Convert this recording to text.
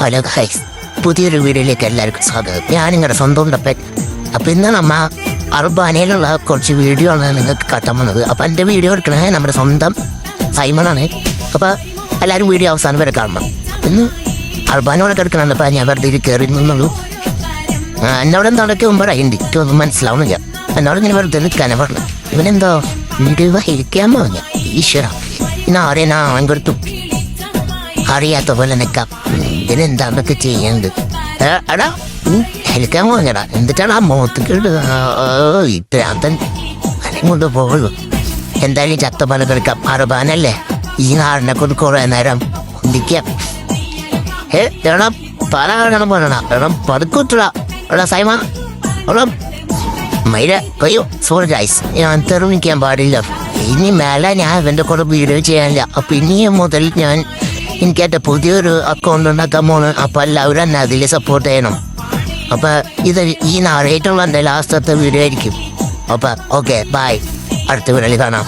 Hello guys, പുതിയൊരു വീഡിയോയിലേക്ക് എല്ലാവർക്കും സ്വാഗതം. ഞാനിങ്ങളുടെ സ്വന്തം തപ്പൻ. അപ്പം ഇന്ന് നമ്മ അർബാനയിലുള്ള കുറച്ച് വീഡിയോ ആണ് നിങ്ങൾക്ക് കാട്ടാൻ വന്നത്. അപ്പം എൻ്റെ വീഡിയോ എടുക്കണേ നമ്മുടെ സ്വന്തം സൈമണാണ്. അപ്പോൾ എല്ലാവരും വീഡിയോ അവസാനം വരെ കാണണം. ഇന്ന് അർബാനോടൊക്കെ എടുക്കണമെന്ന് അപ്പം ഞാൻ വെറുതെ കയറി നിന്നുള്ളൂ. എന്നോട് എന്തൊക്കെ മുമ്പ് എനിക്കൊന്നും മനസ്സിലാവുന്നില്ല. എന്നോട് ഇങ്ങനെ വെറുതെ നിൽക്കാനാണ് പറഞ്ഞത്. ഇവനെന്തോ വീഡിയോ ഇരിക്കാൻ പറഞ്ഞ ഈശ്വര ഇന്ന് ആരെയാ അവൻ കൊടുത്തു അറിയാത്ത പോലെ നിൽക്കാം. ഇതിനെന്താണ്ടൊക്കെ ചെയ്യേണ്ടത് എടാ ഹെലിക്കാൻ പോകണടാ. എന്നിട്ടാണ് ആ മുഖത്തേക്ക് ഇപ്രാന്തൻ അനം കൊണ്ട് പോകുള്ളൂ. എന്തായാലും ചത്ത പോലെ കിടക്കാം. അറുപാനല്ലേ ഈ നാടിനെ കൊണ്ട് കുറേ നേരം ഒന്നിക്കാം. എടാ പല കാണാൻ പോകണ എടാ പതുക്കൂട്ടടാ. എടാ സൈമ എടാ മൈര കൊയ്യോ സോറി ഗൈസ്, ഞാൻ തെറിവിക്കാൻ പാടില്ല. ഇനി മേലെ ഞാൻ ഇവൻ്റെ കൂടെ വീഡിയോ ചെയ്യാനില്ല. അപ്പം ഇനി മുതൽ ഞാൻ എനിക്കെൻ്റെ പുതിയൊരു അക്കൗണ്ട് ഉണ്ടാക്കാൻ പോണ്. അപ്പം എല്ലാവരും എന്നെ അതിൽ സപ്പോർട്ട് ചെയ്യണം. അപ്പം ഇത് ഈ നാളായിട്ടുള്ള എൻ്റെ ലാസ്റ്റത്തെ വീഡിയോ ആയിരിക്കും. അപ്പം ഓക്കെ ബൈ, അടുത്ത വീഡിയോയിൽ കാണാം.